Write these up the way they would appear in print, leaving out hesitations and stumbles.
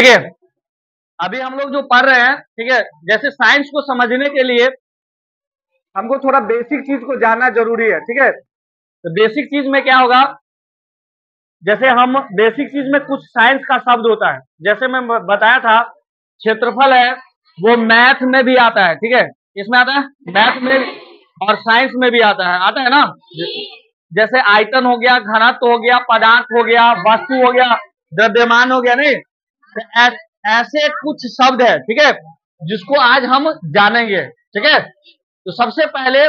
देखिए अभी हम लोग जो पढ़ रहे हैं, ठीक है, जैसे साइंस को समझने के लिए हमको थोड़ा बेसिक चीज को जानना जरूरी है, ठीक है। तो बेसिक चीज में क्या होगा, जैसे हम बेसिक चीज में कुछ साइंस का शब्द होता है, जैसे मैं बताया था क्षेत्रफल है, वो मैथ में भी आता है, ठीक है, इसमें आता है मैथ में, और साइंस में भी आता है ना। जैसे आयतन हो गया, घनत्व हो गया, पदार्थ हो गया, वस्तु हो गया, द्रव्यमान हो गया, नहीं तो ऐसे कुछ शब्द है, ठीक है, जिसको आज हम जानेंगे, ठीक है। तो सबसे पहले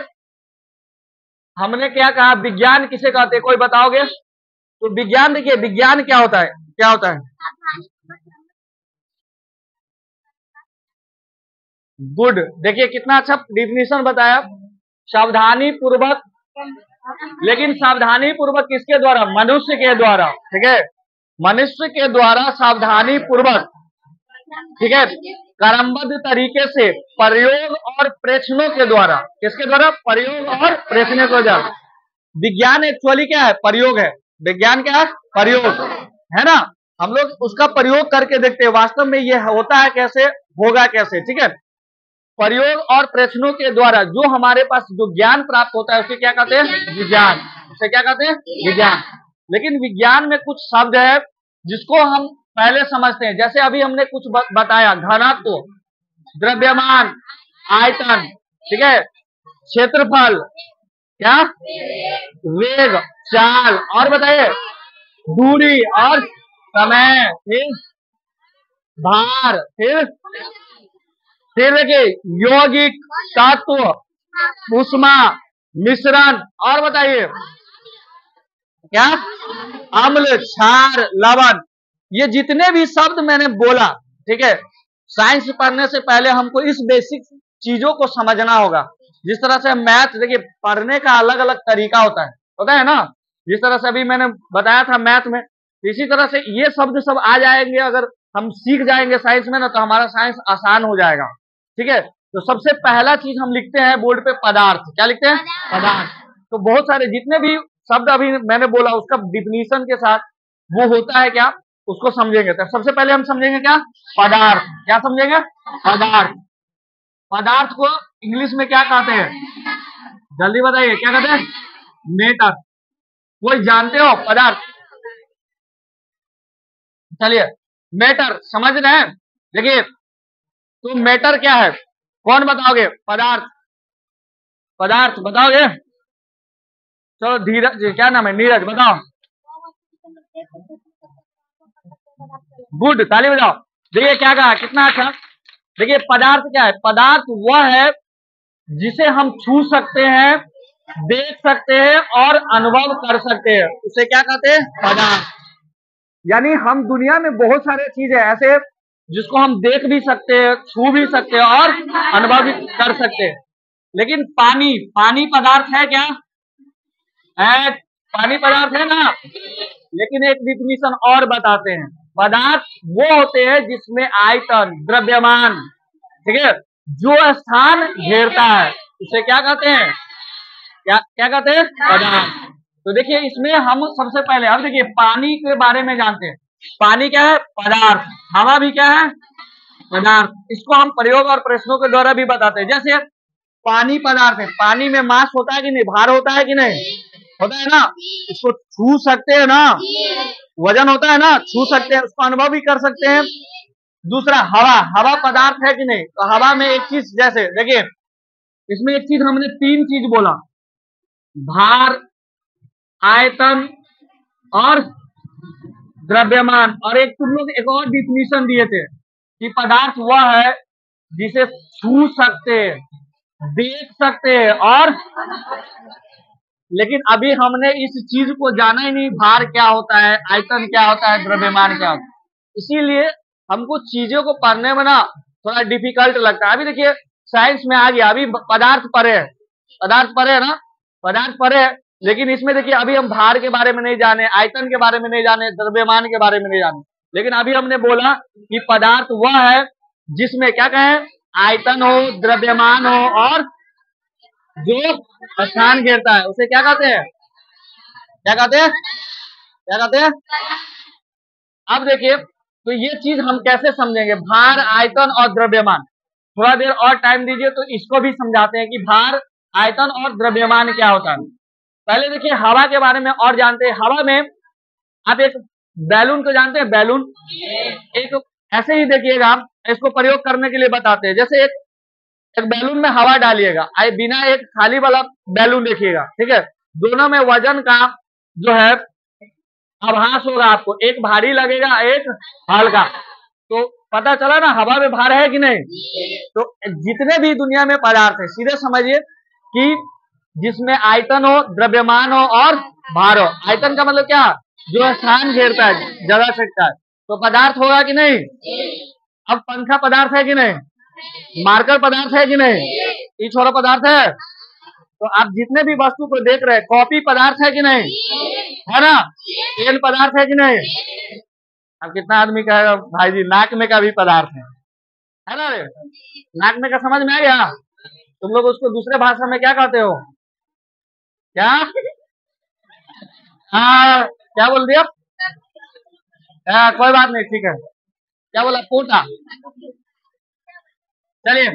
हमने क्या कहा, विज्ञान किसे कहते हैं, कोई बताओगे? तो विज्ञान, देखिए विज्ञान क्या होता है, क्या होता है? गुड, देखिए कितना अच्छा डिफिनीशन बताया, सावधानी पूर्वक, लेकिन सावधानी पूर्वक किसके द्वारा? मनुष्य के द्वारा, ठीक है, मनुष्य के द्वारा सावधानी पूर्वक, ठीक है, क्रमबद्ध तरीके से प्रयोग और प्रेक्षणों के द्वारा, किसके द्वारा? प्रयोग और प्रेक्षणों के द्वारा। विज्ञान एक्चुअली क्या है? प्रयोग है। विज्ञान क्या है? प्रयोग है ना। हम लोग उसका प्रयोग करके देखते हैं वास्तव में ये होता है कैसे, होगा कैसे, ठीक है। प्रयोग और प्रश्नों के द्वारा जो हमारे पास जो ज्ञान प्राप्त होता है उसे क्या कहते हैं? विज्ञान। उसे क्या कहते हैं? विज्ञान। लेकिन विज्ञान में कुछ शब्द है जिसको हम पहले समझते हैं, जैसे अभी हमने कुछ बताया, घनत्व, द्रव्यमान, आयतन, ठीक है, क्षेत्रफल, क्या, वेग, चाल, और बताइए दूरी और समय, फिर भार, फिर देखिए यौगिक, तत्व, ऊष्मा, मिश्रण, और बताइए क्या, अम्ल, क्षार, लवण। ये जितने भी शब्द मैंने बोला, ठीक है, साइंस पढ़ने से पहले हमको इस बेसिक चीजों को समझना होगा। जिस तरह से मैथ, देखिए पढ़ने का अलग अलग तरीका होता है ना। जिस तरह से अभी मैंने बताया था मैथ में, इसी तरह से ये शब्द सब आ जाएंगे, अगर हम सीख जाएंगे साइंस में ना, तो हमारा साइंस आसान हो जाएगा, ठीक है। तो सबसे पहला चीज हम लिखते हैं बोर्ड पे, पदार्थ। क्या लिखते हैं? पदार्थ। तो बहुत सारे जितने भी शब्द अभी मैंने बोला उसका डिफिनीशन के साथ वो होता है क्या, उसको समझेंगे। तो सबसे पहले हम समझेंगे क्या, पदार्थ। क्या समझेंगे? पदार्थ। पदार्थ को इंग्लिश में क्या कहते हैं? जल्दी बताइए, क्या कहते हैं? मैटर। कोई जानते हो पदार्थ? चलिए मैटर समझ रहे हैं। देखिए तो मैटर क्या है, कौन बताओगे? पदार्थ। पदार्थ बताओगे? चलो धीरज, क्या नाम है? नीरज, बताओ। गुड, ताली बजाओ। देखिए क्या कहा, कितना अच्छा। देखिए पदार्थ क्या है? पदार्थ वह है जिसे हम छू सकते हैं, देख सकते हैं और अनुभव कर सकते हैं, उसे क्या कहते हैं? पदार्थ। यानी हम दुनिया में बहुत सारे चीजें ऐसे जिसको हम देख भी सकते हैं, छू भी सकते हैं और अनुभव भी कर सकते हैं। लेकिन पानी, पानी पदार्थ है क्या? है, पानी पदार्थ है ना। लेकिन एक डिफिनीशन और बताते हैं, पदार्थ वो होते हैं जिसमें आयतन, द्रव्यमान, ठीक है, जो स्थान घेरता है, उसे क्या कहते हैं? क्या क्या कहते हैं? पदार्थ। तो देखिए इसमें हम सबसे पहले, अब देखिए पानी के बारे में जानते हैं। पानी क्या है? पदार्थ। हवा भी क्या है? पदार्थ। इसको हम प्रयोग और प्रश्नों के द्वारा भी बताते हैं। जैसे पानी पदार्थ है, पानी में मास होता है कि नहीं, भार होता है कि नहीं? होता है ना। इसको छू सकते हैं ना, वजन होता है ना, छू सकते हैं, उसको अनुभव भी कर सकते हैं। दूसरा हवा, हवा पदार्थ है कि नहीं? तो हवा में एक चीज, जैसे देखिए इसमें एक चीज हमने तीन चीज बोला, भार, आयतन और द्रव्यमान। और एक तुम लोग एक और डिफिनीशन दिए थे कि पदार्थ वह है जिसे छू सकते हैं, देख सकते हैं और, लेकिन अभी हमने इस चीज को जाना ही नहीं, भार क्या होता है, आयतन क्या होता है, द्रव्यमान क्या होता है। इसीलिए हमको चीजों को पढ़ने में ना थोड़ा डिफिकल्ट लगता है। अभी देखिए साइंस में आ गया, अभी पदार्थ पढ़े है, पदार्थ पढ़े है ना, पदार्थ पढ़े है, लेकिन इसमें देखिए अभी हम भार के बारे में नहीं जाने, आयतन के बारे में नहीं जाने, द्रव्यमान के बारे में नहीं जाने। लेकिन अभी हमने बोला कि पदार्थ वह है जिसमें क्या कहें, आयतन हो, द्रव्यमान हो और जो स्थान घेरता है, उसे क्या कहते हैं? क्या कहते हैं? क्या कहते हैं? अब देखिए तो ये चीज हम कैसे समझेंगे, भार, आयतन और द्रव्यमान। थोड़ा देर और टाइम दीजिए तो इसको भी समझाते हैं कि भार, आयतन और द्रव्यमान क्या होता है। पहले देखिए हवा के बारे में और जानते हैं। हवा में आप एक बैलून को जानते हैं, बैलून, एक ऐसे ही देखिएगा, इसको प्रयोग करने के लिए बताते हैं। जैसे एक बैलून में हवा डालिएगा, बिना एक खाली वाला बैलून देखिएगा, ठीक है, दोनों में वजन का जो है आभास होगा आपको, एक भारी लगेगा एक हल्का। तो पता चला ना हवा में भार है कि नहीं। तो जितने भी दुनिया में पदार्थ है, सीधे समझिए कि जिसमें आयतन हो, द्रव्यमान हो और भार हो। आयतन का मतलब क्या, जो स्थान घेरता है, जगह सकता है, तो पदार्थ होगा कि नहीं। अब पंखा पदार्थ है कि नहीं, मार्कर पदार्थ है कि नहीं, ये छोरा पदार्थ है। तो आप जितने भी वस्तु को देख रहे हैं, कॉपी पदार्थ है कि नहीं, है ना, पेन पदार्थ है कि नहीं। अब कितना आदमी कहेगा भाई जी नाक में का भी पदार्थ है ना रे, नाक में का समझ में आ गया। तुम लोग उसको दूसरे भाषा में क्या कहते हो, क्या, हाँ क्या बोल दिया, कोई बात नहीं, ठीक है, क्या बोला, पोटा। चलिए,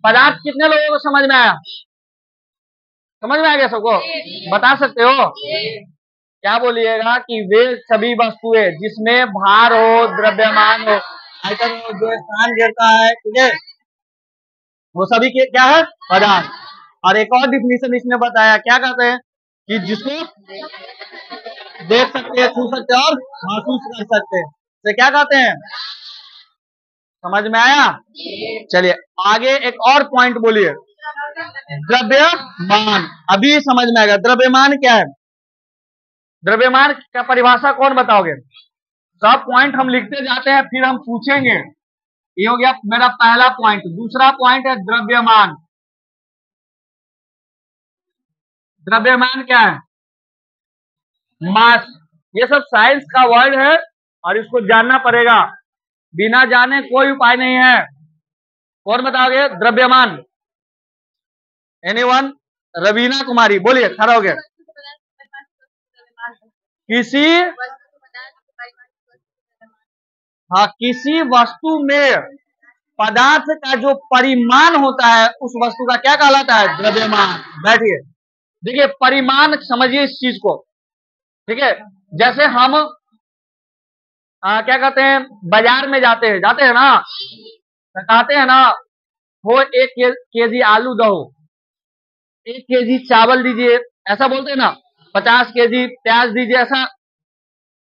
पदार्थ कितने लोगों को समझ में आया, समझ में आ गया सबको, बता सकते हो। क्या बोलिएगा कि वे सभी वस्तुएं जिसमें भार हो, द्रव्यमान हो, आयतन हो, जो स्थान घेरता है, ठीक है, वो सभी के क्या है, पदार्थ। और एक और डिफिनीशन इसने बताया, क्या कहते हैं कि जिसको देख सकते हैं, छू सकते हैं और महसूस कर सकते हैं, तो क्या कहते हैं, समझ में आया। चलिए आगे एक और पॉइंट बोलिए, द्रव्यमान। अभी समझ में आएगा द्रव्यमान क्या है। द्रव्यमान का परिभाषा कौन बताओगे, सब पॉइंट हम लिखते जाते हैं, फिर हम पूछेंगे। ये हो गया मेरा पहला पॉइंट। दूसरा पॉइंट है द्रव्यमान। द्रव्यमान क्या है, मास। ये सब साइंस का वर्ड है और इसको जानना पड़ेगा, बिना जाने कोई उपाय नहीं है। कौन बताओगे द्रव्यमान, एनीवन, रवीना कुमारी बोलिए, खड़ा हो गया। किसी, हाँ, किसी वस्तु में पदार्थ का जो परिमाण होता है, उस वस्तु का क्या कहलाता है, द्रव्यमान। बैठिए, देखिए परिमाण समझिए इस चीज को, ठीक है। जैसे हम क्या कहते हैं, बाजार में जाते हैं ना, तो कहते हैं ना, वो 1 केजी आलू दो, 1 केजी चावल दीजिए, ऐसा बोलते हैं ना, 50 केजी प्याज दीजिए, ऐसा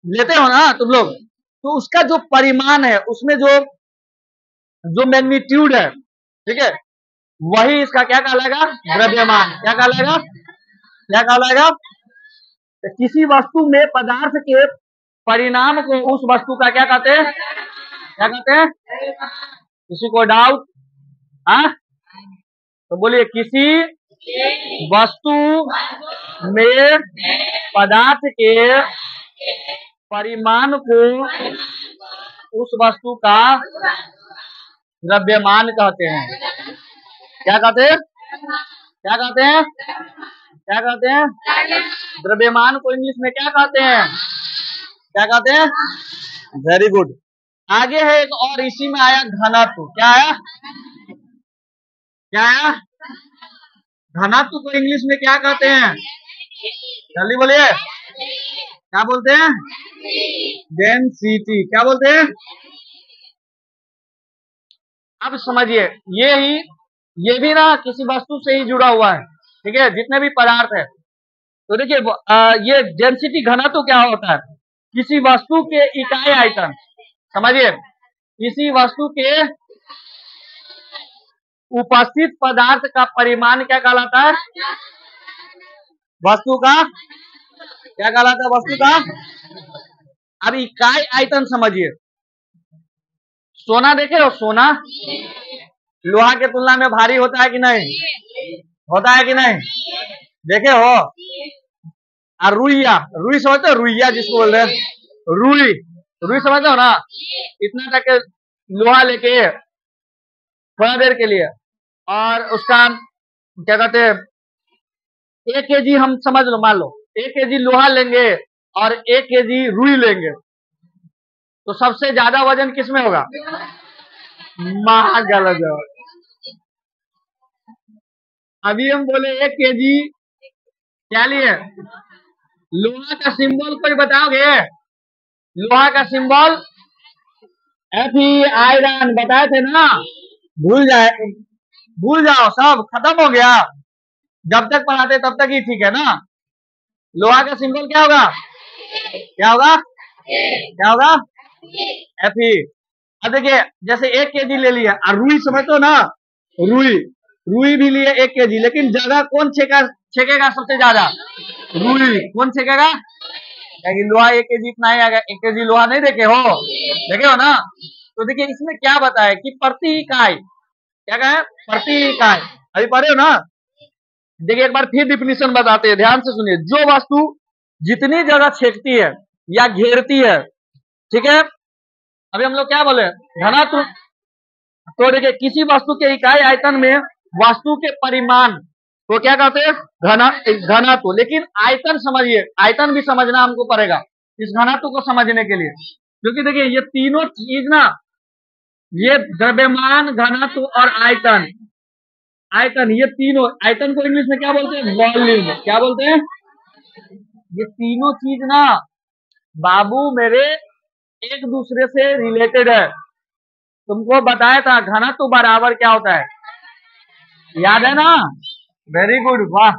लेते हो ना तुम लोग। तो उसका जो परिमाण है, उसमें जो मैग्नीट्यूड है, ठीक है, वही इसका क्या कहलाएगा, द्रव्यमान। क्या कहलाएगा, क्या कहलाएगा। तो किसी वस्तु में पदार्थ के परिणाम को उस वस्तु का क्या कहते हैं, क्या कहते हैं, किसी को डाउट, हाँ, तो बोलिए, किसी वस्तु में पदार्थ के परिमाण को उस वस्तु का द्रव्यमान कहते हैं। क्या कहते हैं, क्या कहते हैं, क्या कहते हैं, द्रव्यमान को इंग्लिश में क्या कहते हैं, क्या कहते हैं। Very good. आगे है एक और, इसी में आया घनत्व। क्या आया, क्या आया, घनत्व को इंग्लिश में क्या कहते हैं, जल्दी बोलिए, क्या बोलते हैं, डेंसिटी। क्या बोलते हैं। अब समझिए, ये भी ना किसी वस्तु से ही जुड़ा हुआ है, ठीक है, जितने भी पदार्थ है। तो देखिए ये डेंसिटी, घनत्व क्या होता है, किसी वस्तु के इकाई आयतन, समझिए, किसी वस्तु के उपस्थित पदार्थ का परिमाण क्या कहलाता है, वस्तु का क्या कहलाता है, वस्तु का। अब इकाई आयतन समझिए, सोना देखे हो, सोना लोहा के तुलना में भारी होता है कि नहीं, होता है कि नहीं, देखे हो। और रुई समझते हो, रुइया जिसको बोल रहे हैं, रुई समझते हो ना, इतना तक लोहा लेके थोड़ा देर के लिए, और उसका क्या कहते हैं, 1 केजी हम समझ लो, मान लो 1 केजी लोहा लेंगे और 1 केजी रुई लेंगे, तो सबसे ज्यादा वजन किसमें होगा? गलत जवाब। अभी हम बोले 1 kg क्या लिए? लोहा का सिंबल कोई बताओगे? लोहा का सिंबल Fe आयरन बताए थे ना? भूल जाओ, सब खत्म हो गया। जब तक पढ़ाते तब तक ही ठीक है ना। लोहा का सिंबल क्या होगा? क्या होगा? क्या होगा? Fe। अब देखिए जैसे 1 kg ले लिया और रुई समझते हो ना, रुई भी लिए 1 kg, लेकिन जगह कौन छेकेगा सबसे ज्यादा? रुई। कौन छेकेगा? लोहा 1 kg इतना ही आएगा। 1 kg लोहा नहीं देखे हो ना। तो देखिए इसमें क्या बताया कि प्रति इकाई, क्या कहा है? प्रति इकाई। अभी पढ़े हो ना। देखिए एक बार फिर डिफिनीशन बताते हैं, ध्यान से सुनिए। जो वस्तु जितनी जगह छेकती है या घेरती है, ठीक है। अभी हम लोग क्या बोले? घनत्व। तो देखिए किसी वस्तु के इकाई आयतन में वस्तु के परिमाण तो क्या कहते हैं? घनत्व। लेकिन आयतन समझिए, आयतन भी समझना हमको पड़ेगा इस घनत्व को समझने के लिए, क्योंकि देखिए ये तीनों चीज ना, ये द्रव्यमान, घनत्व और आयतन, ये तीनों, आयतन को इंग्लिश में क्या बोलते हैं? वॉल्यूम। क्या बोलते हैं? ये तीनों चीज ना बाबू मेरे एक दूसरे से रिलेटेड है। तुमको बताया था घनत्व बराबर क्या होता है, याद है ना? वेरी गुड, वाह।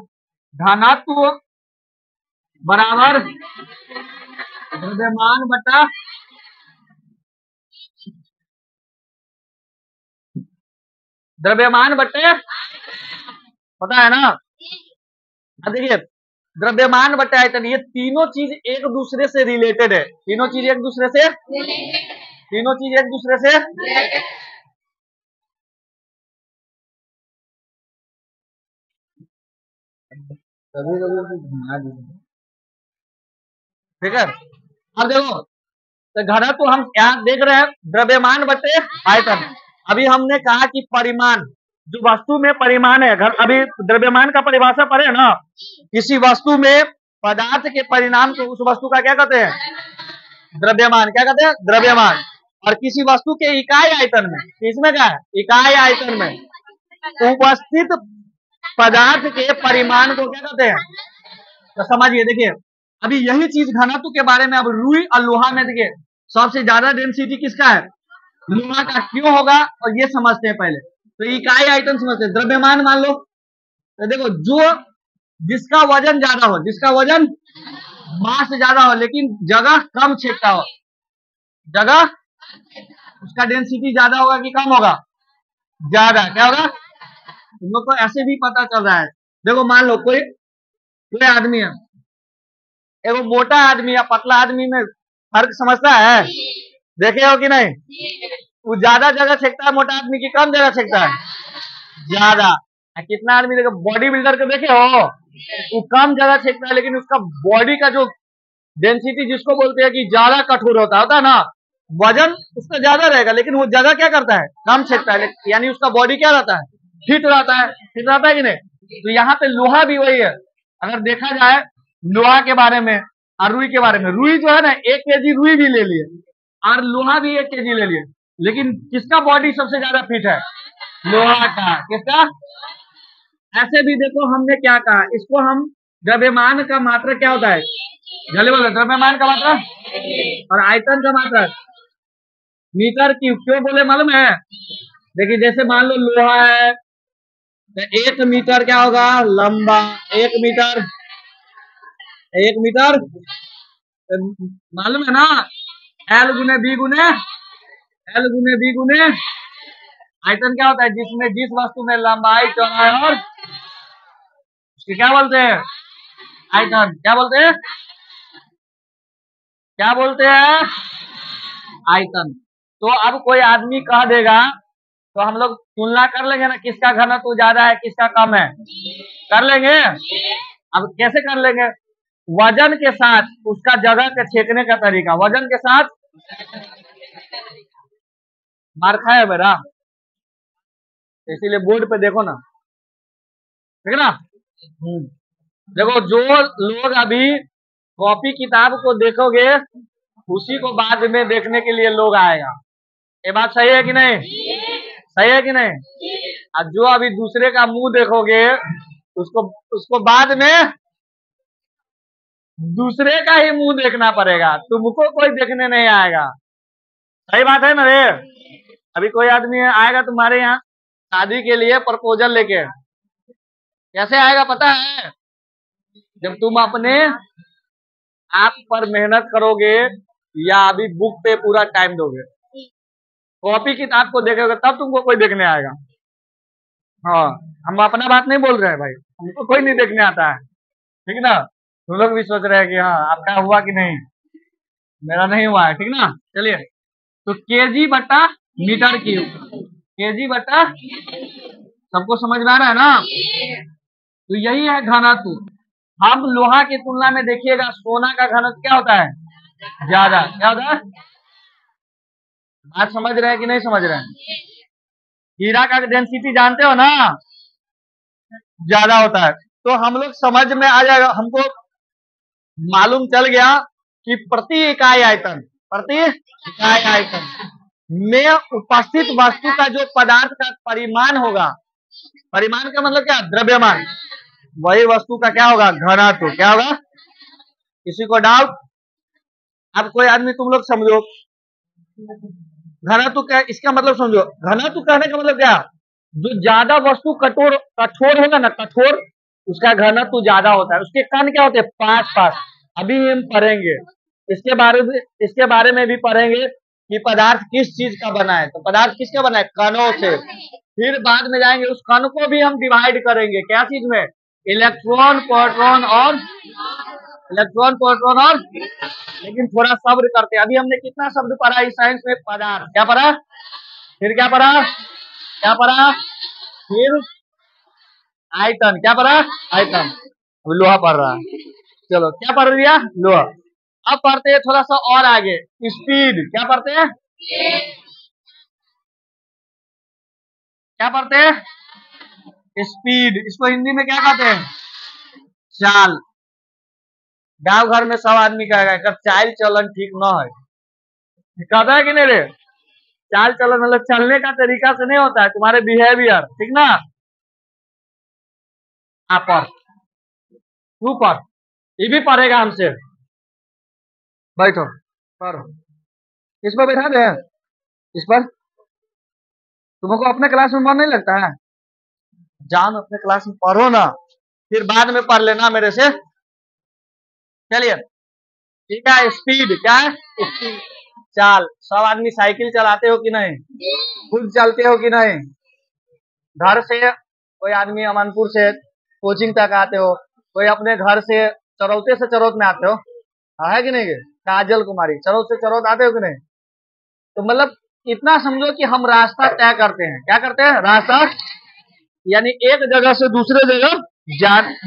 घनत्व बराबर द्रव्यमान बटा बटे, पता है ना? देखिए द्रव्यमान बटे आयतन, ये तीनों चीज एक दूसरे से रिलेटेड है। तीनों चीज एक दूसरे से ठीक है। अब देखो तो घनत्व हम यहाँ देख रहे हैं द्रव्यमान बटे आयतन। अभी हमने कहा कि परिमाण, जो वस्तु में परिमाण है, अभी द्रव्यमान का परिभाषा पढ़े ना। किसी वस्तु में पदार्थ के परिणाम को उस वस्तु का क्या कहते हैं? द्रव्यमान। क्या कहते हैं? द्रव्यमान। और किसी वस्तु के इकाई आयतन में, किसमें क्या है? इकाई आयतन में उपस्थित पदार्थ के परिमाण को क्या कहते हैं? तो समझिए, देखिए अभी यही चीज घनत्व के बारे में। अब रुई और लोहा में देखिए सबसे ज्यादा डेंसिटी किसका है? लोहा का। क्यों होगा? और ये समझते हैं पहले। तो इकाई आयतन समझते हैं। द्रव्यमान मान लो, तो देखो जो जिसका वजन ज्यादा हो, जिसका वजन मास ज्यादा हो लेकिन जगह कम छेकता हो, जगह उसका डेंसिटी ज्यादा होगा कि कम होगा? ज्यादा। क्या होगा? तुम लोग को ऐसे भी पता चल रहा है। देखो मान लो कोई आदमी है, एगो मोटा आदमी या पतला आदमी में फर्क समझता है? देखे हो कि नहीं? वो ज्यादा जगह छेकता है मोटा आदमी की कम जगह छेकता है? ज्यादा। कितना आदमी देखो बॉडी बिल्डर को देखे हो, वो कम जगह छेकता है लेकिन उसका बॉडी का जो डेंसिटी, जिसको बोलते हैं कि ज्यादा कठोर होता है ना, वजन उसका ज्यादा रहेगा लेकिन वो जगह क्या करता है? कम छेकता है। यानी उसका बॉडी क्या रहता है? फिट रहता है। फिट रहता है कि नहीं? तो यहाँ पे लोहा भी वही है। अगर देखा जाए लोहा के बारे में और रुई के बारे में, रुई जो है ना 1 kg रुई भी ले लिए और लोहा भी 1 kg ले लिए, लेकिन किसका बॉडी सबसे ज्यादा फिट है? लोहा का। किसका? ऐसे भी देखो हमने क्या कहा, इसको हम द्रव्यमान का मात्रा क्या होता है? जल्दी बोलो, द्रव्यमान का मात्रा और आयतन का मात्रा मीटर क्यूब। क्यों बोले मालूम है? देखिए जैसे मान लो लोहा है तो 1 मीटर क्या होगा? लंबा। 1 मीटर मालूम है ना? L गुने बी गुने आयतन क्या होता है? जिसमें जिस वस्तु में लंबाई, चौड़ाई और उसके क्या बोलते हैं? आयतन। क्या बोलते हैं? आयतन। तो अब कोई आदमी कह देगा तो हम लोग तुलना कर लेंगे ना, किसका घनत्व ज्यादा है किसका कम है? कर लेंगे। अब कैसे कर लेंगे? वजन के साथ उसका जगह के छेकने का तरीका, वजन के साथ। मार खाया मेरा, इसीलिए बोर्ड पे देखो ना, ठीक है ना? देखो जो लोग अभी कॉपी किताब को देखोगे उसी को बाद में देखने के लिए लोग आएगा। ये बात सही है कि नहीं? सही है कि नहीं? और जो अभी दूसरे का मुंह देखोगे उसको उसको बाद में दूसरे का ही मुंह देखना पड़ेगा, तुमको कोई देखने नहीं आएगा। सही बात है ना रे? अभी कोई आदमी आएगा तुम्हारे यहाँ शादी के लिए प्रपोजल लेके, कैसे आएगा पता है? जब तुम अपने आप पर मेहनत करोगे या अभी बुक पे पूरा टाइम दोगे, कॉपी किताब को देखेगा तब तुमको कोई देखने आएगा। हाँ, हम अपना बात नहीं बोल रहे हैं भाई, हमको कोई नहीं देखने आता है, ठीक ना? तुम लोग भी सोच रहे हैं कि हाँ आपका हुआ कि नहीं, मेरा नहीं हुआ है, ठीक ना? चलिए, तो केजी बटा मीटर क्यूब, केजी बटा, सबको समझ में आ रहा है ना? तो यही है घनत्व। हम लोहा की तुलना में देखिएगा सोना का घनत्व क्या होता है? ज्यादा। क्या होता है? बात समझ रहे हैं कि नहीं समझ रहे हैं? हीरा का डेंसिटी जानते हो ना, ज्यादा होता है। तो हम लोग समझ में आ जाएगा, हमको मालूम चल गया कि प्रति इकाई आयतन, प्रति इकाई आयतन में उपस्थित वस्तु का जो पदार्थ का परिमाण होगा, परिमाण का मतलब क्या? द्रव्यमान, वही वस्तु का क्या होगा? घनत्व। क्या होगा? किसी को डाउट? अब कोई आदमी, तुम लोग समझो घनत्व क्या, इसका मतलब समझो। घनत्व कहने का मतलब क्या? जो ज्यादा वस्तु कठोर होगा ना, कठोर, उसका घनत्व ज्यादा होता है। उसके कण क्या होते हैं? पास पास। अभी हम पढ़ेंगे इसके बारे में भी पढ़ेंगे कि पदार्थ किस चीज का बना है। तो पदार्थ किसका बना है? कणों से। फिर बाद में जाएंगे उस कण को भी हम डिवाइड करेंगे क्या चीज में? इलेक्ट्रॉन, प्रोटॉन और लेकिन थोड़ा सब्र करते हैं। अभी हमने कितना शब्द पढ़ा इस साइंस में? पदार्थ। क्या पढ़ा? फिर क्या पढ़ा? क्या पढ़ा? फिर आयतन। क्या पढ़ा? आयतन। अब लोहा पढ़ रहा है। चलो, क्या पढ़ दिया? लोहा। अब पढ़ते हैं थोड़ा सा और आगे, स्पीड। क्या पढ़ते हैं? क्या पढ़ते हैं? स्पीड। इसको हिंदी में क्या कहते हैं? चाल। गांव घर में सब आदमी कहेगा चाल चलन ठीक न है, कहता है कि नहीं रे? चाल चलन मतलब चलने का तरीका से नहीं होता है, तुम्हारे बिहेवियर, ठीक ना? पर ऊपर ये भी पढ़ेगा हमसे। बैठो, पढ़ो। इस पर बैठा दे, इस पर। तुमको अपने क्लास में मन नहीं लगता है? जान अपने क्लास में पढ़ो ना, फिर बाद में पढ़ लेना मेरे से। चलिए, ठीक है। स्पीड क्या है? स्पीड, चाल। सब आदमी साइकिल चलाते हो कि नहीं? खुद चलते हो कि नहीं? घर से कोई आदमी अमनपुर से कोचिंग तक आते हो, कोई अपने घर से चरौते से चरौत में आते हो, है कि नहीं? काजल कुमारी चरौत से चरौत आते हो कि नहीं? तो मतलब इतना समझो कि हम रास्ता तय करते हैं। क्या करते हैं? रास्ता, यानी एक जगह से दूसरे जगह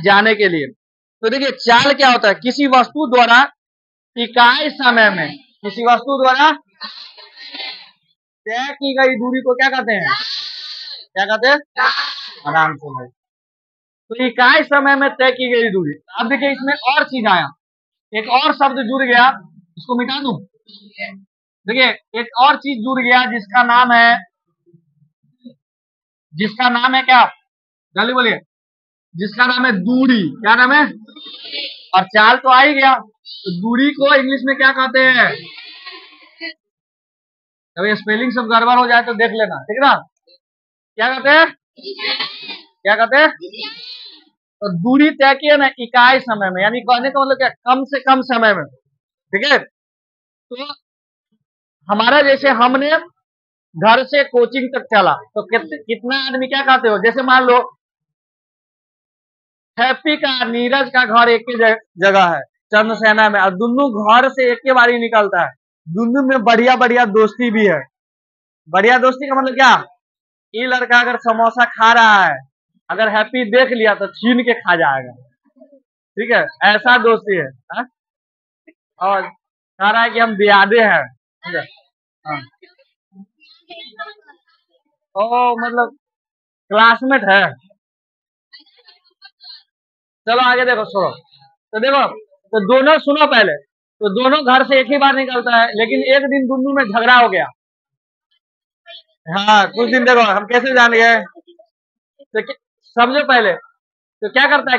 जाने के लिए। तो देखिए, चाल क्या होता है? किसी वस्तु द्वारा इकाई समय में, किसी वस्तु द्वारा तय की गई दूरी को क्या कहते हैं? क्या कहते हैं? आराम से भाई। तो इकाई समय में तय की गई दूरी। अब देखिए, इसमें और चीज आया, एक और शब्द जुड़ गया, इसको मिटा दूं। देखिए, एक और चीज जुड़ गया जिसका नाम है क्या? जल्दी बोलिए। जिसका नाम है दूरी। क्या नाम है? और चाल तो आ ही गया, तो दूरी को इंग्लिश में क्या कहते हैं? कभी स्पेलिंग सब गड़बड़ हो जाए तो देख लेना, ठीक ना? क्या कहते हैं? क्या कहते हैं? तो दूरी तय की है ना इकाई समय में, यानी कहने का मतलब क्या? कम से कम समय में, ठीक है? तो हमारा जैसे हमने घर से कोचिंग तक चला, तो कितना आदमी क्या कहते हो? जैसे मान लो हैप्पी का, नीरज का घर एक ही जगह है, चंद्रसेना में, और दोनों घर से एक ही बारी निकलता है। दोनों में बढ़िया बढ़िया दोस्ती भी है। बढ़िया दोस्ती का मतलब क्या? ये लड़का अगर समोसा खा रहा है, अगर हैप्पी देख लिया तो छीन के खा जाएगा, ठीक है? ऐसा दोस्ती है, हा? और कह रहा है कि हम बियादे हैं, ठीक है? हाँ। ओ, मतलब क्लासमेट है। चलो आगे देखो, सुनो। तो देखो, तो दोनों सुनो पहले, तो दोनों घर से एक ही बार निकलता है, लेकिन एक दिन दोनों में झगड़ा हो गया। हाँ, कुछ दिन देखो हम कैसे जान गए, तो समझो पहले तो क्या करता है,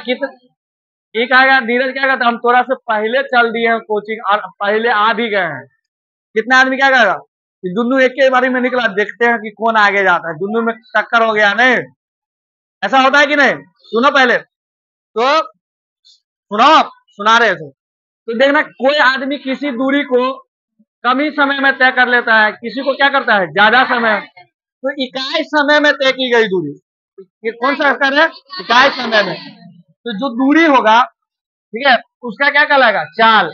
ये कहेगा नीरज क्या करता है, हम थोड़ा से पहले चल दिए हैं कोचिंग और पहले आ भी गए हैं। कितना आदमी क्या कहेगा कि दुनू एक के बारी में निकला, देखते हैं कि कौन आगे जाता है, दुनू में टक्कर हो गया। नहीं, ऐसा होता है कि नहीं? सुनो पहले तो, सुनो, सुना रहे थे तो देखना, कोई आदमी किसी दूरी को कम ही समय में तय कर लेता है, किसी को क्या करता है ज्यादा समय। तो इकाई समय में तय की गई दूरी, ये कौन सा कर है, इकाई समय में। तो जो दूरी होगा, ठीक है, उसका क्या कहलाएगा, चाल।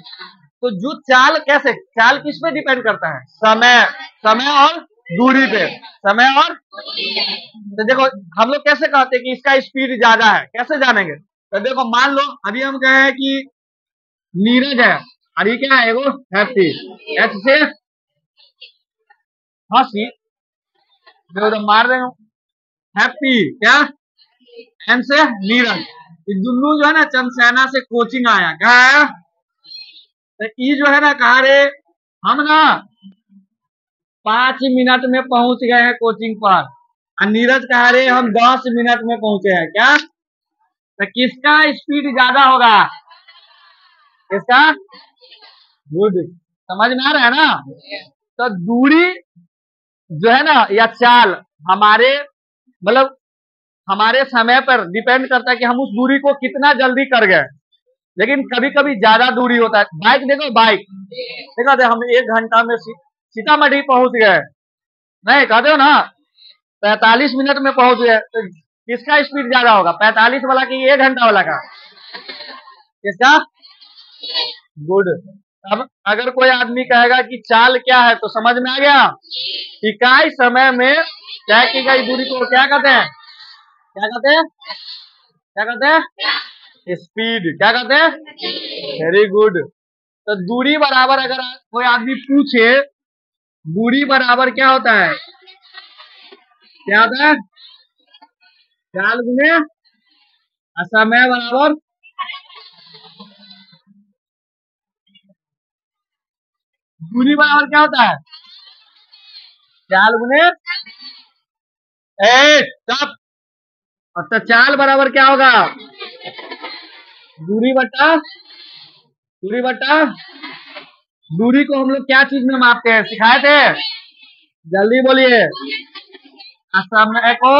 तो जो चाल, कैसे चाल किस पे डिपेंड करता है, समय, समय और दूरी पे, समय और। तो देखो हम लोग कैसे कहते हैं कि इसका स्पीड ज्यादा है, कैसे जानेंगे? तो देखो मान लो अभी हम कहे हैं कि नीरज है और ये क्या है, वो हैप्पी, एच से हंसी, तो मार देंगे हैप्पी, क्या एन से नीरज। दुनू जो है ना चंदसेना से कोचिंग आया, क्या है, तो ये जो है ना कहा रे, हम ना 5 मिनट में पहुंच गए हैं कोचिंग पर, और नीरज कहा रे हम 10 मिनट में पहुंचे हैं। क्या, तो किसका स्पीड ज्यादा होगा, किसका? गुड, समझ में आ रहा है ना? तो दूरी जो है ना या चाल हमारे मतलब हमारे समय पर डिपेंड करता है कि हम उस दूरी को कितना जल्दी कर गए। लेकिन कभी कभी ज्यादा दूरी होता है। बाइक देखो, बाइक देखो हम 1 घंटा में सीतामढ़ी पहुंच गए, नहीं कहते हो ना 45 मिनट में पहुंच गए, तो किसका स्पीड ज्यादा होगा, 45 वाला की 1 घंटा वाला का, किसका? गुड। अब अगर कोई आदमी कहेगा कि चाल क्या है, तो समझ में आ गया, इकाई समय में तय की गई दूरी को क्या कहते हैं, क्या कहते हैं, क्या कहते हैं, स्पीड। क्या कहते हैं, वेरी गुड। तो दूरी बराबर, अगर कोई आदमी पूछे दूरी बराबर क्या होता है, क्या होता है, चाल गुने समय बराबर, दूरी बराबर क्या होता है, चाल गुने स्टॉप। तो चाल बराबर क्या होगा, दूरी बटा, दूरी बटा, दूरी को हम लोग क्या चीज में मापते हैं, सिखाए थे, जल्दी बोलिए, समय को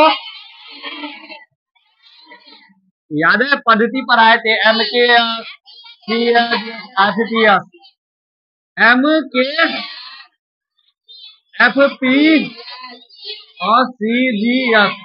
याद है, पद्धति पर आए थे, एम के एम के एफ पी और सी जी एस,